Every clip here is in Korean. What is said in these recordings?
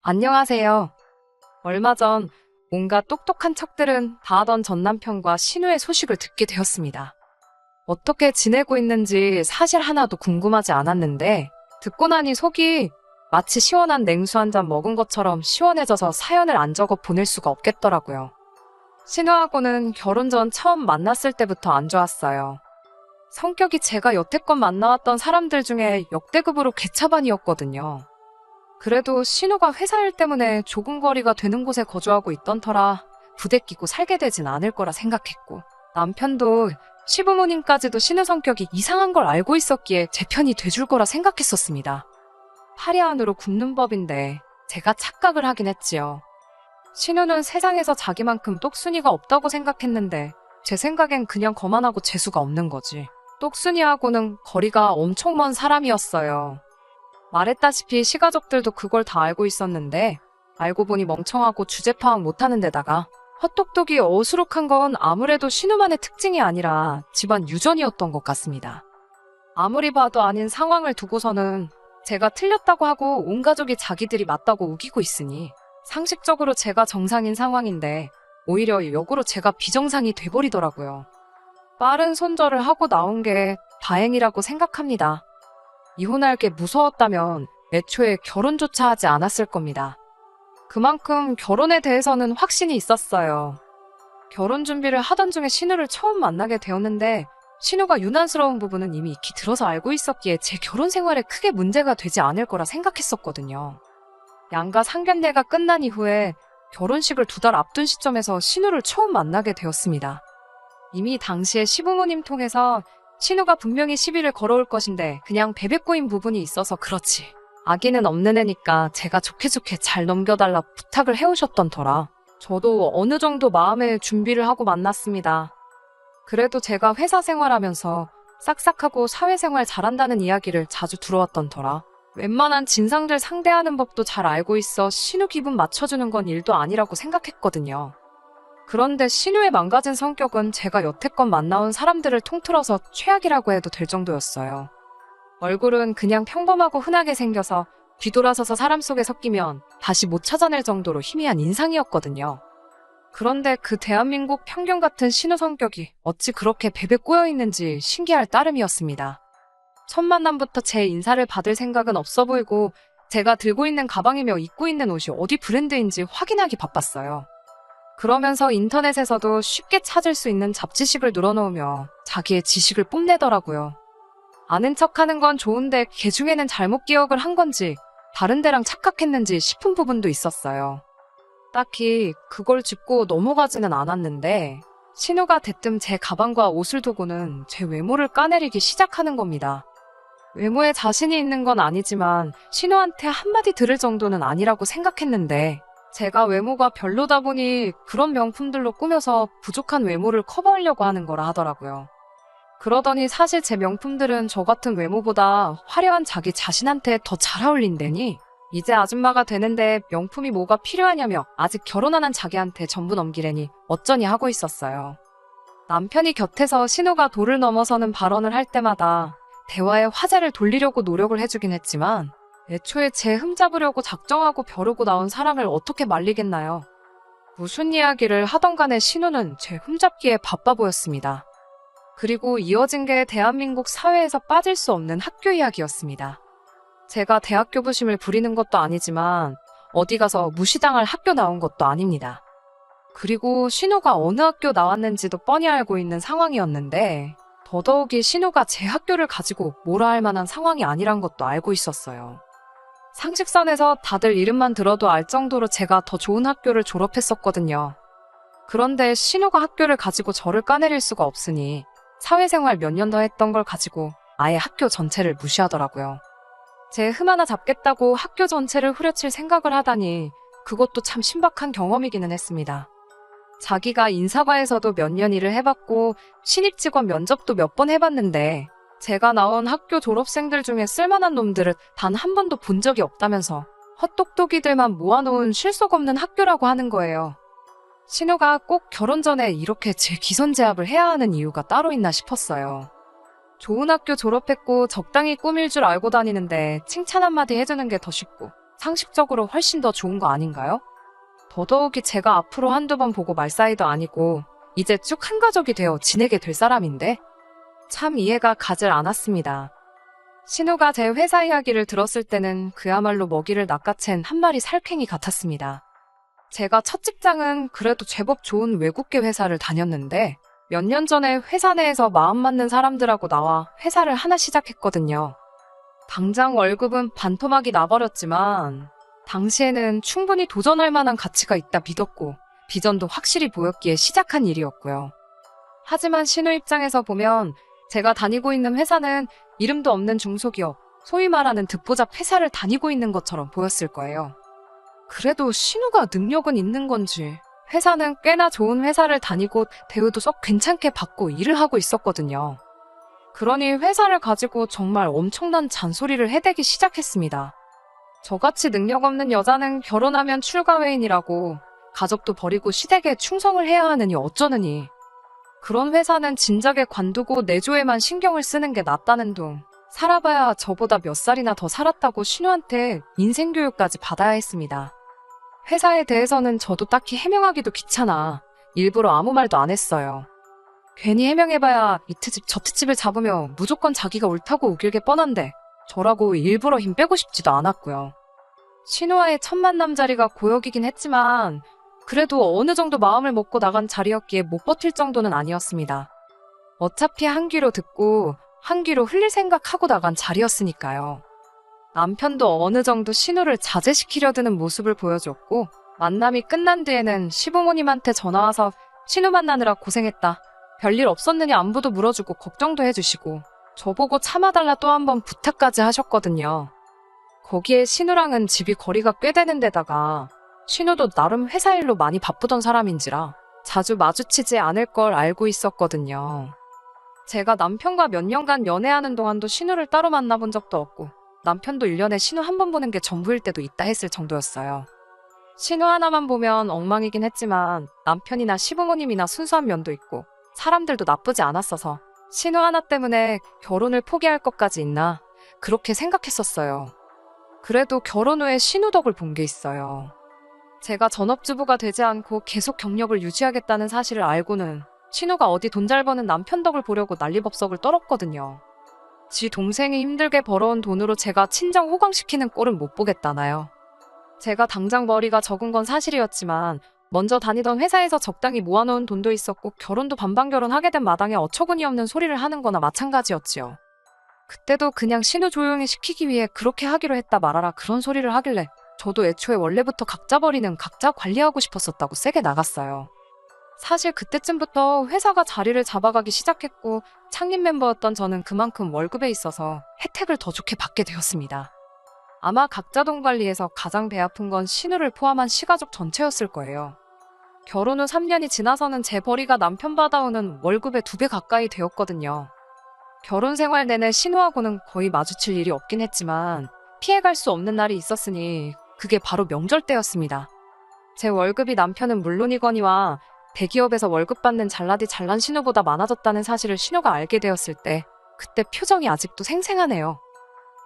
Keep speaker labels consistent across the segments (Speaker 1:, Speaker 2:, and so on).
Speaker 1: 안녕하세요. 얼마 전 온갖 똑똑한 척들은 다 하던 전 남편과 신우의 소식을 듣게 되었습니다. 어떻게 지내고 있는지 사실 하나도 궁금하지 않았는데 듣고 나니 속이 마치 시원한 냉수 한 잔 먹은 것처럼 시원해져서 사연을 안 적어 보낼 수가 없겠더라고요. 신우하고는 결혼 전 처음 만났을 때부터 안 좋았어요. 성격이 제가 여태껏 만나왔던 사람들 중에 역대급으로 개차반이었거든요. 그래도 신우가 회사 일 때문에 좁은 거리가 되는 곳에 거주하고 있던 터라 부대끼고 살게 되진 않을 거라 생각했고, 남편도 시부모님까지도 신우 성격이 이상한 걸 알고 있었기에 제 편이 돼줄 거라 생각했었습니다. 파리 안으로 굽는 법인데 제가 착각을 하긴 했지요. 신우는 세상에서 자기만큼 똑순이가 없다고 생각했는데 제 생각엔 그냥 거만하고 재수가 없는 거지. 똑순이하고는 거리가 엄청 먼 사람이었어요. 말했다시피 시가족들도 그걸 다 알고 있었는데 알고 보니 멍청하고 주제 파악 못하는 데다가 헛똑똑이 어수룩한 건 아무래도 신우만의 특징이 아니라 집안 유전이었던 것 같습니다. 아무리 봐도 아닌 상황을 두고서는 제가 틀렸다고 하고 온 가족이 자기들이 맞다고 우기고 있으니 상식적으로 제가 정상인 상황인데 오히려 역으로 제가 비정상이 돼버리더라고요. 빠른 손절을 하고 나온 게 다행이라고 생각합니다. 이혼할 게 무서웠다면 애초에 결혼조차 하지 않았을 겁니다. 그만큼 결혼에 대해서는 확신이 있었어요. 결혼 준비를 하던 중에 신우를 처음 만나게 되었는데 신우가 유난스러운 부분은 이미 익히 들어서 알고 있었기에 제 결혼 생활에 크게 문제가 되지 않을 거라 생각했었거든요. 양가 상견례가 끝난 이후에 결혼식을 2달 앞둔 시점에서 신우를 처음 만나게 되었습니다. 이미 당시에 시부모님 통해서 신우가 분명히 시비를 걸어올 것인데 그냥 베베 꼬인 부분이 있어서 그렇지, 아기는 없는 애니까 제가 좋게 잘 넘겨달라 부탁을 해오셨던 터라 저도 어느 정도 마음의 준비를 하고 만났습니다. 그래도 제가 회사 생활하면서 싹싹하고 사회생활 잘한다는 이야기를 자주 들어왔던 터라 웬만한 진상들 상대하는 법도 잘 알고 있어 신우 기분 맞춰주는 건 일도 아니라고 생각했거든요. 그런데 신우의 망가진 성격은 제가 여태껏 만나온 사람들을 통틀어서 최악이라고 해도 될 정도였어요. 얼굴은 그냥 평범하고 흔하게 생겨서 뒤돌아서서 사람 속에 섞이면 다시 못 찾아낼 정도로 희미한 인상이었거든요. 그런데 그 대한민국 평균 같은 신우 성격이 어찌 그렇게 베베 꼬여있는지 신기할 따름이었습니다. 첫 만남부터 제 인사를 받을 생각은 없어 보이고 제가 들고 있는 가방이며 입고 있는 옷이 어디 브랜드인지 확인하기 바빴어요. 그러면서 인터넷에서도 쉽게 찾을 수 있는 잡지식을 늘어놓으며 자기의 지식을 뽐내더라고요. 아는 척하는 건 좋은데 걔 중에는 잘못 기억을 한 건지 다른 데랑 착각했는지 싶은 부분도 있었어요. 딱히 그걸 짚고 넘어가지는 않았는데 신우가 대뜸 제 가방과 옷을 두고는 제 외모를 까내리기 시작하는 겁니다. 외모에 자신이 있는 건 아니지만 신우한테 한마디 들을 정도는 아니라고 생각했는데 제가 외모가 별로다 보니 그런 명품들로 꾸며서 부족한 외모를 커버하려고 하는 거라 하더라고요. 그러더니 사실 제 명품들은 저 같은 외모보다 화려한 자기 자신한테 더 잘 어울린다니 이제 아줌마가 되는데 명품이 뭐가 필요하냐며 아직 결혼 안 한 자기한테 전부 넘기려니 어쩌니 하고 있었어요. 남편이 곁에서 신우가 도를 넘어서는 발언을 할 때마다 대화의 화제를 돌리려고 노력을 해주긴 했지만 애초에 제 흠잡으려고 작정하고 벼르고 나온 사람을 어떻게 말리겠나요? 무슨 이야기를 하던 간에 신우는 제 흠잡기에 바빠 보였습니다. 그리고 이어진 게 대한민국 사회에서 빠질 수 없는 학교 이야기였습니다. 제가 대학교 부심을 부리는 것도 아니지만 어디 가서 무시당할 학교 나온 것도 아닙니다. 그리고 신우가 어느 학교 나왔는지도 뻔히 알고 있는 상황이었는데 더더욱이 신우가 제 학교를 가지고 뭐라 할 만한 상황이 아니란 것도 알고 있었어요. 상식선에서 다들 이름만 들어도 알 정도로 제가 더 좋은 학교를 졸업했었거든요. 그런데 신우가 학교를 가지고 저를 까내릴 수가 없으니 사회생활 몇 년 더 했던 걸 가지고 아예 학교 전체를 무시하더라고요. 제 흠 하나 잡겠다고 학교 전체를 후려칠 생각을 하다니 그것도 참 신박한 경험이기는 했습니다. 자기가 인사과에서도 몇 년 일을 해봤고 신입 직원 면접도 몇 번 해봤는데 제가 나온 학교 졸업생들 중에 쓸만한 놈들을 단 한 번도 본 적이 없다면서 헛똑똑이들만 모아놓은 실속 없는 학교라고 하는 거예요. 신우가 꼭 결혼 전에 이렇게 제 기선제압을 해야 하는 이유가 따로 있나 싶었어요. 좋은 학교 졸업했고 적당히 꾸밀 줄 알고 다니는데 칭찬 한마디 해주는 게 더 쉽고 상식적으로 훨씬 더 좋은 거 아닌가요? 더더욱이 제가 앞으로 한두 번 보고 말 사이도 아니고 이제 쭉 한 가족이 되어 지내게 될 사람인데 참 이해가 가질 않았습니다. 신우가 제 회사 이야기를 들었을 때는 그야말로 먹이를 낚아챈 한 마리 살쾡이 같았습니다. 제가 첫 직장은 그래도 제법 좋은 외국계 회사를 다녔는데 몇 년 전에 회사 내에서 마음 맞는 사람들하고 나와 회사를 하나 시작했거든요. 당장 월급은 반토막이 나버렸지만 당시에는 충분히 도전할 만한 가치가 있다 믿었고 비전도 확실히 보였기에 시작한 일이었고요. 하지만 신우 입장에서 보면 제가 다니고 있는 회사는 이름도 없는 중소기업, 소위 말하는 듣보잡 회사를 다니고 있는 것처럼 보였을 거예요. 그래도 신우가 능력은 있는 건지 회사는 꽤나 좋은 회사를 다니고 대우도 썩 괜찮게 받고 일을 하고 있었거든요. 그러니 회사를 가지고 정말 엄청난 잔소리를 해대기 시작했습니다. 저같이 능력 없는 여자는 결혼하면 출가회인이라고 가족도 버리고 시댁에 충성을 해야 하느니 어쩌느니 그런 회사는 진작에 관두고 내조에만 신경을 쓰는 게 낫다는 둥 살아봐야 저보다 몇 살이나 더 살았다고 신우한테 인생교육까지 받아야 했습니다. 회사에 대해서는 저도 딱히 해명하기도 귀찮아 일부러 아무 말도 안 했어요. 괜히 해명해봐야 이 트집 저 트집을 잡으며 무조건 자기가 옳다고 우길 게 뻔한데 저라고 일부러 힘 빼고 싶지도 않았고요. 신우와의 첫 만남 자리가 고역이긴 했지만 그래도 어느 정도 마음을 먹고 나간 자리였기에 못 버틸 정도는 아니었습니다. 어차피 한 귀로 듣고 한 귀로 흘릴 생각하고 나간 자리였으니까요. 남편도 어느 정도 신우를 자제시키려 드는 모습을 보여줬고 만남이 끝난 뒤에는 시부모님한테 전화와서 신우 만나느라 고생했다. 별일 없었느냐 안부도 물어주고 걱정도 해주시고 저보고 참아달라 또 한 번 부탁까지 하셨거든요. 거기에 신우랑은 집이 거리가 꽤 되는 데다가 신우도 나름 회사 일로 많이 바쁘던 사람인지라 자주 마주치지 않을 걸 알고 있었거든요. 제가 남편과 몇 년간 연애하는 동안도 신우를 따로 만나본 적도 없고 남편도 1년에 신우 한 번 보는 게 전부일 때도 있다 했을 정도였어요. 신우 하나만 보면 엉망이긴 했지만 남편이나 시부모님이나 순수한 면도 있고 사람들도 나쁘지 않았어서 신우 하나 때문에 결혼을 포기할 것까지 있나 그렇게 생각했었어요. 그래도 결혼 후에 신우 덕을 본 게 있어요. 제가 전업주부가 되지 않고 계속 경력을 유지하겠다는 사실을 알고는 신우가 어디 돈 잘 버는 남편 덕을 보려고 난리법석을 떨었거든요. 지 동생이 힘들게 벌어온 돈으로 제가 친정 호강시키는 꼴은 못 보겠다나요. 제가 당장 머리가 적은 건 사실이었지만 먼저 다니던 회사에서 적당히 모아놓은 돈도 있었고 결혼도 반반 결혼하게 된 마당에 어처구니 없는 소리를 하는 거나 마찬가지였지요. 그때도 그냥 신우 조용히 시키기 위해 그렇게 하기로 했다 말아라 그런 소리를 하길래 저도 애초에 원래부터 각자 버리는 각자 관리하고 싶었었다고 세게 나갔어요. 사실 그때쯤부터 회사가 자리를 잡아가기 시작했고 창립 멤버였던 저는 그만큼 월급에 있어서 혜택을 더 좋게 받게 되었습니다. 아마 각자 돈 관리에서 가장 배 아픈 건 신우를 포함한 시가족 전체였을 거예요. 결혼 후 3년이 지나서는 제 벌이가 남편 받아오는 월급의 2배 가까이 되었거든요. 결혼 생활 내내 신우하고는 거의 마주칠 일이 없긴 했지만 피해갈 수 없는 날이 있었으니 그게 바로 명절 때였습니다. 제 월급이 남편은 물론이거니와 대기업에서 월급 받는 잘나디 잘난 신우보다 많아졌다는 사실을 신우가 알게 되었을 때 그때 표정이 아직도 생생하네요.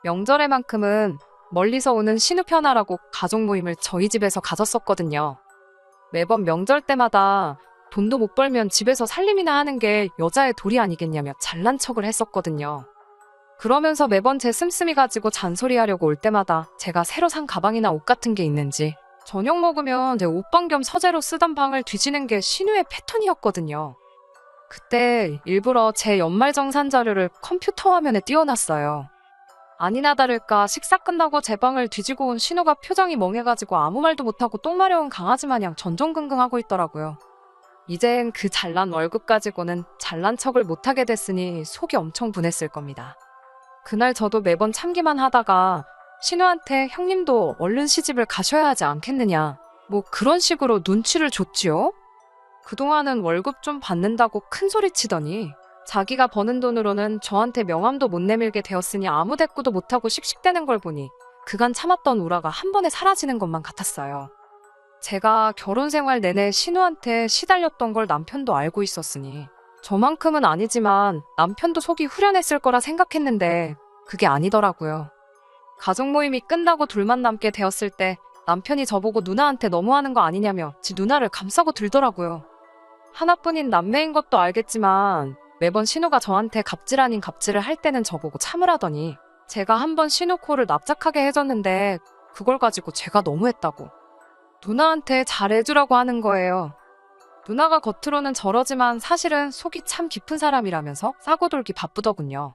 Speaker 1: 명절에만큼은 멀리서 오는 신우 편하라고 가족 모임을 저희 집에서 가졌었거든요. 매번 명절 때마다 돈도 못 벌면 집에서 살림이나 하는 게 여자의 도리 아니겠냐며 잘난 척을 했었거든요. 그러면서 매번 제 씀씀이 가지고 잔소리하려고 올 때마다 제가 새로 산 가방이나 옷 같은 게 있는지 저녁 먹으면 제 옷방 겸 서재로 쓰던 방을 뒤지는 게 신우의 패턴이었거든요. 그때 일부러 제 연말정산 자료를 컴퓨터 화면에 띄워놨어요. 아니나 다를까 식사 끝나고 제 방을 뒤지고 온 신우가 표정이 멍해가지고 아무 말도 못하고 똥 마려운 강아지 마냥 전전긍긍하고 있더라고요. 이젠 그 잘난 월급 가지고는 잘난 척을 못하게 됐으니 속이 엄청 분했을 겁니다. 그날 저도 매번 참기만 하다가 신우한테 형님도 얼른 시집을 가셔야 하지 않겠느냐 뭐 그런 식으로 눈치를 줬지요. 그동안은 월급 좀 받는다고 큰 소리 치더니 자기가 버는 돈으로는 저한테 명함도 못 내밀게 되었으니 아무 대꾸도 못하고 씩씩대는 걸 보니 그간 참았던 우라가 한 번에 사라지는 것만 같았어요. 제가 결혼 생활 내내 신우한테 시달렸던 걸 남편도 알고 있었으니 저만큼은 아니지만 남편도 속이 후련했을 거라 생각했는데 그게 아니더라고요. 가족 모임이 끝나고 둘만 남게 되었을 때 남편이 저보고 누나한테 너무하는 거 아니냐며 지 누나를 감싸고 들더라고요. 하나뿐인 남매인 것도 알겠지만 매번 신우가 저한테 갑질 아닌 갑질을 할 때는 저보고 참으라더니 제가 한번 신우 코를 납작하게 해줬는데 그걸 가지고 제가 너무했다고 누나한테 잘해주라고 하는 거예요. 누나가 겉으로는 저러지만 사실은 속이 참 깊은 사람이라면서 싸고 돌기 바쁘더군요.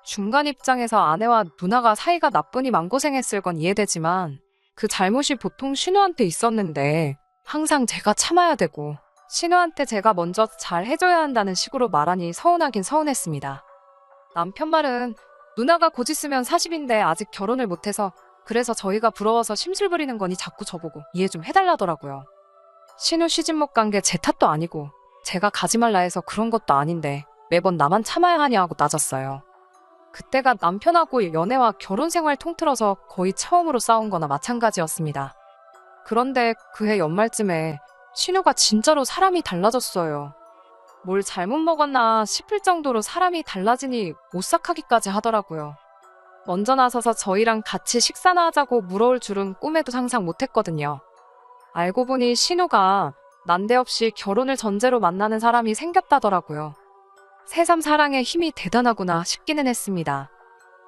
Speaker 1: 중간 입장에서 아내와 누나가 사이가 나쁘니 마음고생했을 건 이해되지만 그 잘못이 보통 신우한테 있었는데 항상 제가 참아야 되고 신우한테 제가 먼저 잘 해줘야 한다는 식으로 말하니 서운하긴 서운했습니다. 남편 말은 누나가 곧 있으면 40인데 아직 결혼을 못해서 그래서 저희가 부러워서 심술 부리는 거니 자꾸 저보고 이해 좀 해달라더라고요. 신우 시집 못 간 게 제 탓도 아니고 제가 가지 말라 해서 그런 것도 아닌데 매번 나만 참아야 하냐 하고 따졌어요. 그때가 남편하고 연애와 결혼 생활 통틀어서 거의 처음으로 싸운 거나 마찬가지였습니다. 그런데 그해 연말쯤에 신우가 진짜로 사람이 달라졌어요. 뭘 잘못 먹었나 싶을 정도로 사람이 달라지니 오싹하기까지 하더라고요. 먼저 나서서 저희랑 같이 식사나 하자고 물어올 줄은 꿈에도 상상 못했거든요. 알고 보니 신우가 난데없이 결혼을 전제로 만나는 사람이 생겼다더라고요. 새삼 사랑의 힘이 대단하구나 싶기는 했습니다.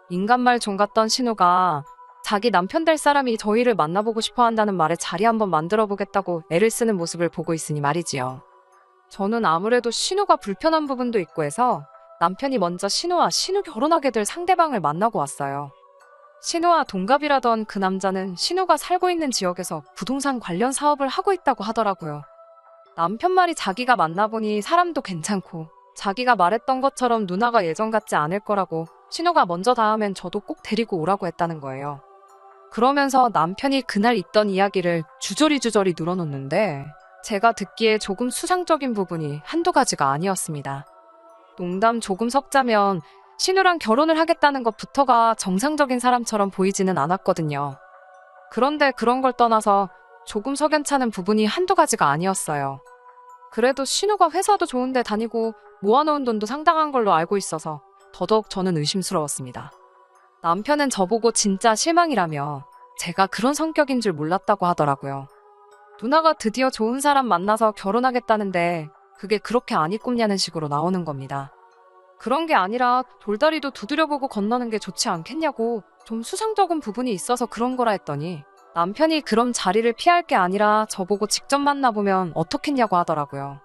Speaker 1: 인간말 종 같던 신우가 자기 남편 될 사람이 저희를 만나보고 싶어 한다는 말에 자리 한번 만들어 보겠다고 애를 쓰는 모습을 보고 있으니 말이지요. 저는 아무래도 신우가 불편한 부분도 있고 해서 남편이 먼저 신우 결혼하게 될 상대방을 만나고 왔어요. 신우와 동갑이라던 그 남자는 신우가 살고 있는 지역에서 부동산 관련 사업을 하고 있다고 하더라고요. 남편 말이 자기가 만나보니 사람도 괜찮고 자기가 말했던 것처럼 누나가 예전 같지 않을 거라고 신우가 먼저 닿으면 저도 꼭 데리고 오라고 했다는 거예요. 그러면서 남편이 그날 있던 이야기를 주저리 늘어놓는데 제가 듣기에 조금 수상적인 부분이 한두 가지가 아니었습니다. 농담 조금 섞자면 신우랑 결혼을 하겠다는 것부터가 정상적인 사람처럼 보이지는 않았거든요. 그런데 그런 걸 떠나서 조금 석연찮은 부분이 한두 가지가 아니었어요. 그래도 신우가 회사도 좋은데 다니고 모아놓은 돈도 상당한 걸로 알고 있어서 더더욱 저는 의심스러웠습니다. 남편은 저보고 진짜 실망이라며 제가 그런 성격인 줄 몰랐다고 하더라고요. 누나가 드디어 좋은 사람 만나서 결혼하겠다는데 그게 그렇게 안 이꼽냐는 식으로 나오는 겁니다. 그런 게 아니라 돌다리도 두드려보고 건너는 게 좋지 않겠냐고 좀 수상적인 부분이 있어서 그런 거라 했더니 남편이 그럼 자리를 피할 게 아니라 저보고 직접 만나보면 어떻겠냐고 하더라고요.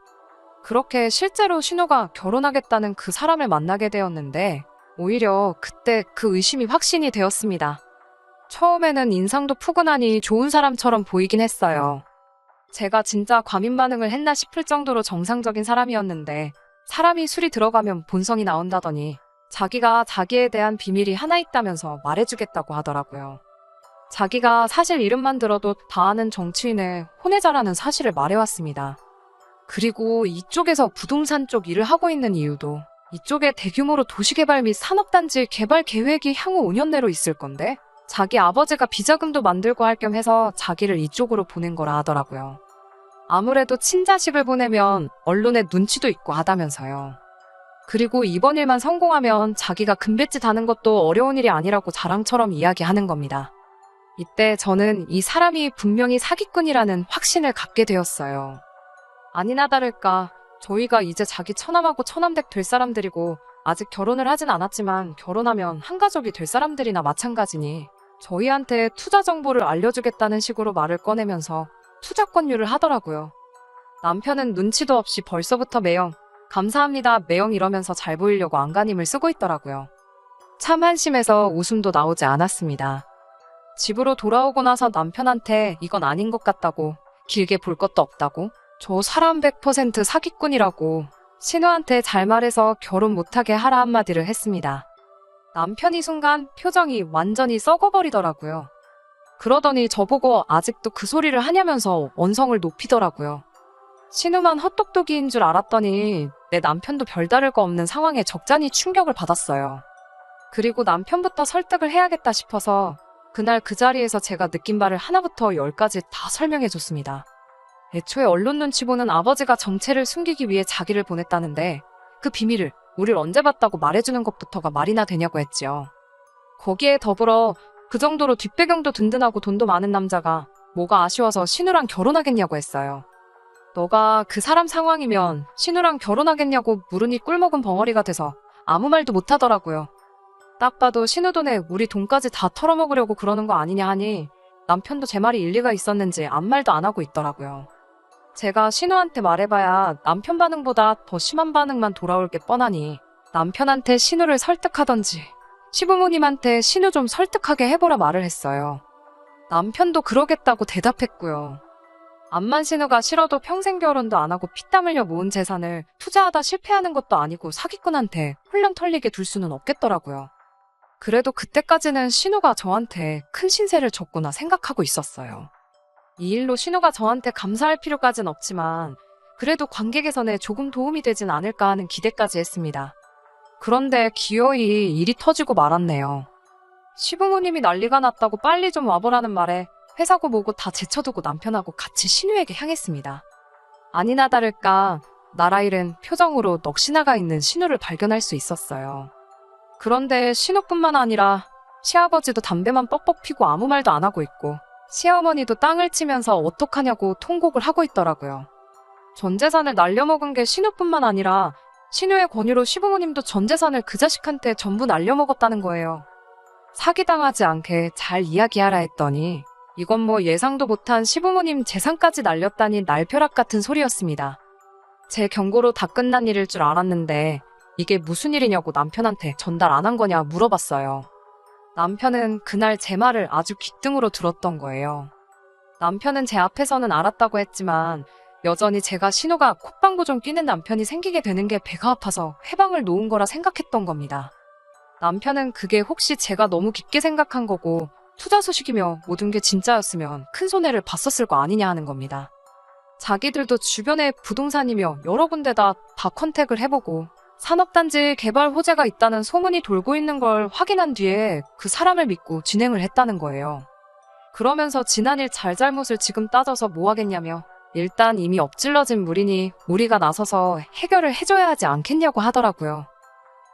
Speaker 1: 그렇게 실제로 신우가 결혼하겠다는 그 사람을 만나게 되었는데 오히려 그때 그 의심이 확신이 되었습니다. 처음에는 인상도 푸근하니 좋은 사람처럼 보이긴 했어요. 제가 진짜 과민 반응을 했나 싶을 정도로 정상적인 사람이었는데 사람이 술이 들어가면 본성이 나온다더니 자기가 자기에 대한 비밀이 하나 있다면서 말해주겠다고 하더라고요. 자기가 사실 이름만 들어도 다 아는 정치인의 혼외자라는 사실을 말해왔습니다. 그리고 이쪽에서 부동산 쪽 일을 하고 있는 이유도 이쪽에 대규모로 도시개발 및 산업단지 개발 계획이 향후 5년 내로 있을 건데 자기 아버지가 비자금도 만들고 할 겸 해서 자기를 이쪽으로 보낸 거라 하더라고요. 아무래도 친자식을 보내면 언론에 눈치도 있고 하다면서요. 그리고 이번 일만 성공하면 자기가 금뱃짓 하는 것도 어려운 일이 아니라고 자랑처럼 이야기하는 겁니다. 이때 저는 이 사람이 분명히 사기꾼이라는 확신을 갖게 되었어요. 아니나 다를까 저희가 이제 자기 처남하고 처남댁 될 사람들이고 아직 결혼을 하진 않았지만 결혼하면 한 가족이 될 사람들이나 마찬가지니 저희한테 투자 정보를 알려주겠다는 식으로 말을 꺼내면서 투자 권유를 하더라고요. 남편은 눈치도 없이 벌써부터 매형, 감사합니다 매형 이러면서 잘 보이려고 안간힘을 쓰고 있더라고요. 참 한심해서 웃음도 나오지 않았습니다. 집으로 돌아오고 나서 남편한테 이건 아닌 것 같다고, 길게 볼 것도 없다고, 저 사람 100% 사기꾼이라고 신우한테 잘 말해서 결혼 못하게 하라 한마디를 했습니다. 남편이 순간 표정이 완전히 썩어버리더라고요. 그러더니 저보고 아직도 그 소리를 하냐면서 언성을 높이더라고요. 신우만 헛똑똑이인 줄 알았더니 내 남편도 별다를 거 없는 상황에 적잖이 충격을 받았어요. 그리고 남편부터 설득을 해야겠다 싶어서 그날 그 자리에서 제가 느낀 바를 하나부터 10까지 다 설명해줬습니다. 애초에 언론 눈치 보는 아버지가 정체를 숨기기 위해 자기를 보냈다는데 그 비밀을 우릴 언제 봤다고 말해주는 것부터가 말이나 되냐고 했지요. 거기에 더불어 그 정도로 뒷배경도 든든하고 돈도 많은 남자가 뭐가 아쉬워서 신우랑 결혼하겠냐고 했어요. 너가 그 사람 상황이면 신우랑 결혼하겠냐고 물으니 꿀먹은 벙어리가 돼서 아무 말도 못하더라고요. 딱 봐도 신우 돈에 우리 돈까지 다 털어먹으려고 그러는 거 아니냐 하니 남편도 제 말이 일리가 있었는지 아무 말도 안 하고 있더라고요. 제가 신우한테 말해봐야 남편 반응보다 더 심한 반응만 돌아올 게 뻔하니 남편한테 신우를 설득하던지 시부모님한테 신우 좀 설득하게 해보라 말을 했어요. 남편도 그러겠다고 대답했고요. 암만 신우가 싫어도 평생 결혼도 안 하고 피땀 흘려 모은 재산을 투자하다 실패하는 것도 아니고 사기꾼한테 홀령 털리게 둘 수는 없겠더라고요. 그래도 그때까지는 신우가 저한테 큰 신세를 졌구나 생각하고 있었어요. 이 일로 신우가 저한테 감사할 필요까진 없지만 그래도 관계 개선에 조금 도움이 되진 않을까 하는 기대까지 했습니다. 그런데 기어이 일이 터지고 말았네요. 시부모님이 난리가 났다고 빨리 좀 와보라는 말에 회사고 뭐고 다 제쳐두고 남편하고 같이 신우에게 향했습니다. 아니나 다를까 나라일은 표정으로 넋이 나가 있는 신우를 발견할 수 있었어요. 그런데 신우뿐만 아니라 시아버지도 담배만 뻑뻑 피고 아무 말도 안 하고 있고 시어머니도 땅을 치면서 어떡하냐고 통곡을 하고 있더라고요. 전 재산을 날려먹은 게 신우뿐만 아니라 신우의 권유로 시부모님도 전 재산을 그 자식한테 전부 날려먹었다는 거예요. 사기당하지 않게 잘 이야기하라 했더니 이건 뭐 예상도 못한 시부모님 재산까지 날렸다니 날벼락 같은 소리였습니다. 제 경고로 다 끝난 일일 줄 알았는데 이게 무슨 일이냐고 남편한테 전달 안 한 거냐 물어봤어요. 남편은 그날 제 말을 아주 귓등으로 들었던 거예요. 남편은 제 앞에서는 알았다고 했지만 여전히 제가 신우가 콧방구 좀 끼는 남편이 생기게 되는 게 배가 아파서 해방을 놓은 거라 생각했던 겁니다. 남편은 그게 혹시 제가 너무 깊게 생각한 거고 투자 소식이며 모든 게 진짜였으면 큰 손해를 봤었을 거 아니냐 하는 겁니다. 자기들도 주변에 부동산이며 여러 군데다 다 컨택을 해보고 산업단지 개발 호재가 있다는 소문이 돌고 있는 걸 확인한 뒤에 그 사람을 믿고 진행을 했다는 거예요. 그러면서 지난 일 잘잘못을 지금 따져서 뭐 하겠냐며 일단 이미 엎질러진 물이니 우리가 나서서 해결을 해줘야 하지 않겠냐고 하더라고요.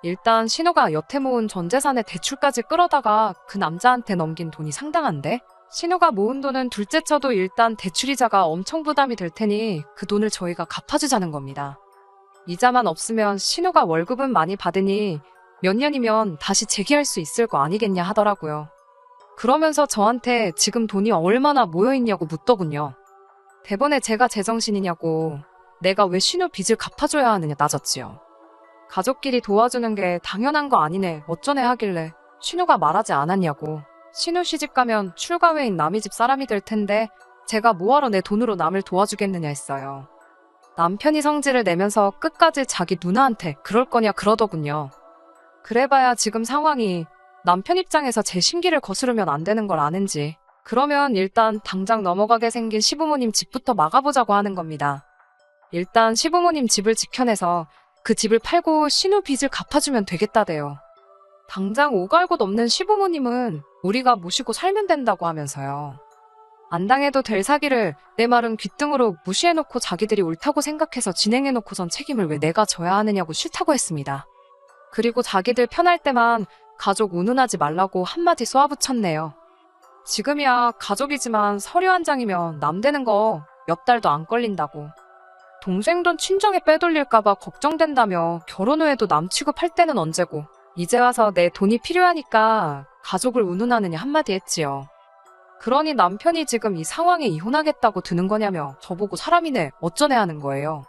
Speaker 1: 일단 신우가 여태 모은 전 재산의 대출까지 끌어다가 그 남자한테 넘긴 돈이 상당한데 신우가 모은 돈은 둘째 쳐도 일단 대출이자가 엄청 부담이 될 테니 그 돈을 저희가 갚아주자는 겁니다. 이자만 없으면 신우가 월급은 많이 받으니 몇 년이면 다시 재기할 수 있을 거 아니겠냐 하더라고요. 그러면서 저한테 지금 돈이 얼마나 모여있냐고 묻더군요. 대번에 제가 제정신이냐고 내가 왜 신우 빚을 갚아줘야 하느냐 따졌지요. 가족끼리 도와주는 게 당연한 거 아니네 어쩌네 하길래 신우가 말하지 않았냐고. 신우 시집가면 출가회인 남의 집 사람이 될 텐데 제가 뭐하러 내 돈으로 남을 도와주겠느냐 했어요. 남편이 성질을 내면서 끝까지 자기 누나한테 그럴 거냐 그러더군요. 그래봐야 지금 상황이 남편 입장에서 제 심기를 거스르면 안 되는 걸 아는지 그러면 일단 당장 넘어가게 생긴 시부모님 집부터 막아보자고 하는 겁니다. 일단 시부모님 집을 지켜내서 그 집을 팔고 신우 빚을 갚아주면 되겠다대요. 당장 오갈 곳 없는 시부모님은 우리가 모시고 살면 된다고 하면서요. 안 당해도 될 사기를 내 말은 귓등으로 무시해놓고 자기들이 옳다고 생각해서 진행해놓고선 책임을 왜 내가 져야 하느냐고 싫다고 했습니다. 그리고 자기들 편할 때만 가족 운운하지 말라고 한마디 쏘아붙였네요. 지금이야 가족이지만 서류 한 장이면 남 되는 거 몇 달도 안 걸린다고. 동생 돈 친정에 빼돌릴까봐 걱정된다며 결혼 후에도 남 취급할 때는 언제고 이제 와서 내 돈이 필요하니까 가족을 운운하느냐 한마디 했지요. 그러니 남편이 지금 이 상황에 이혼하겠다고 드는 거냐며 저보고 사람이네 어쩌네 하는 거예요.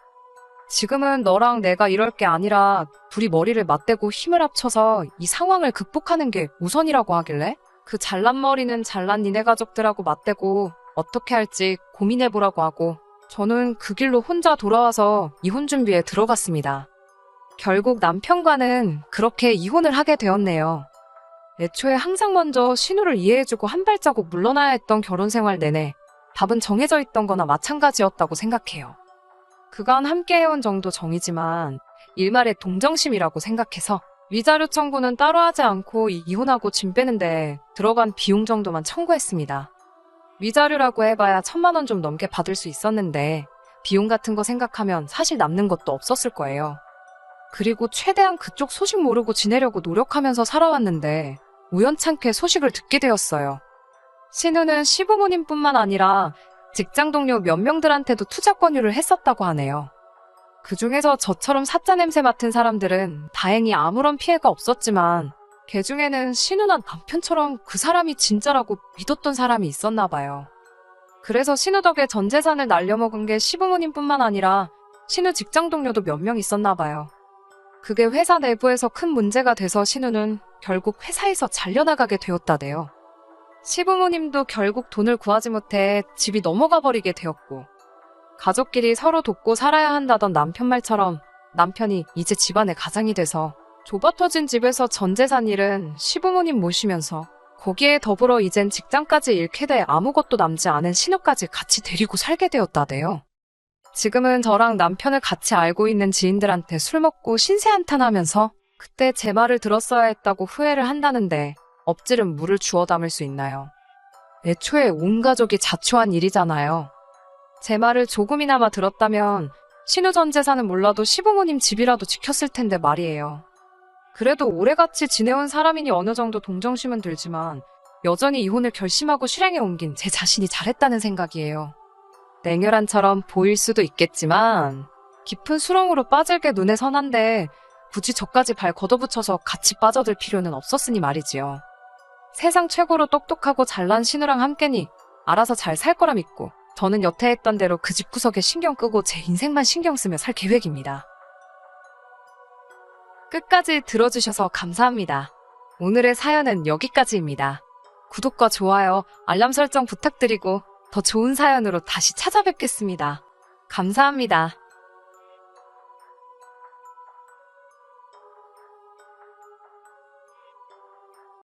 Speaker 1: 지금은 너랑 내가 이럴 게 아니라 둘이 머리를 맞대고 힘을 합쳐서 이 상황을 극복하는 게 우선이라고 하길래 그 잘난 머리는 잘난 니네 가족들하고 맞대고 어떻게 할지 고민해보라고 하고 저는 그 길로 혼자 돌아와서 이혼 준비에 들어갔습니다. 결국 남편과는 그렇게 이혼을 하게 되었네요. 애초에 항상 먼저 신우를 이해해주고 한 발자국 물러나야 했던 결혼 생활 내내 답은 정해져 있던 거나 마찬가지였다고 생각해요. 그간 함께 해온 정도 정이지만 일말의 동정심이라고 생각해서 위자료 청구는 따로 하지 않고 이혼하고 짐 빼는데 들어간 비용 정도만 청구했습니다. 위자료라고 해봐야 1,000만 원 좀 넘게 받을 수 있었는데 비용 같은 거 생각하면 사실 남는 것도 없었을 거예요. 그리고 최대한 그쪽 소식 모르고 지내려고 노력하면서 살아왔는데 우연찮게 소식을 듣게 되었어요. 신우는 시부모님뿐만 아니라 직장 동료 몇 명들한테도 투자 권유를 했었다고 하네요. 그중에서 저처럼 사짜 냄새 맡은 사람들은 다행히 아무런 피해가 없었지만 그 중에는 신우나 남편처럼 그 사람이 진짜라고 믿었던 사람이 있었나 봐요. 그래서 신우 덕에 전 재산을 날려먹은 게 시부모님뿐만 아니라 신우 직장 동료도 몇 명 있었나 봐요. 그게 회사 내부에서 큰 문제가 돼서 신우는 결국 회사에서 잘려나가게 되었다네요. 시부모님도 결국 돈을 구하지 못해 집이 넘어가 버리게 되었고, 가족끼리 서로 돕고 살아야 한다던 남편 말처럼 남편이 이제 집안의 가장이 돼서 좁아터진 집에서 전 재산 잃은 시부모님 모시면서 거기에 더불어 이젠 직장까지 잃게 돼 아무것도 남지 않은 신우까지 같이 데리고 살게 되었다네요. 지금은 저랑 남편을 같이 알고 있는 지인들한테 술 먹고 신세한탄하면서 그때 제 말을 들었어야 했다고 후회를 한다는데 엎질은 물을 주워 담을 수 있나요? 애초에 온 가족이 자초한 일이잖아요. 제 말을 조금이나마 들었다면 신우 전 재산은 몰라도 시부모님 집이라도 지켰을 텐데 말이에요. 그래도 오래같이 지내온 사람이니 어느 정도 동정심은 들지만 여전히 이혼을 결심하고 실행에 옮긴 제 자신이 잘했다는 생각이에요. 냉혈한처럼 보일 수도 있겠지만 깊은 수렁으로 빠질 게 눈에 선한데 굳이 저까지 발 걷어붙여서 같이 빠져들 필요는 없었으니 말이지요. 세상 최고로 똑똑하고 잘난 신우랑 함께니 알아서 잘 살 거라 믿고 저는 여태 했던 대로 그 집구석에 신경 끄고 제 인생만 신경 쓰며 살 계획입니다. 끝까지 들어주셔서 감사합니다. 오늘의 사연은 여기까지입니다. 구독과 좋아요, 알람 설정 부탁드리고 더 좋은 사연으로 다시 찾아뵙겠습니다. 감사합니다.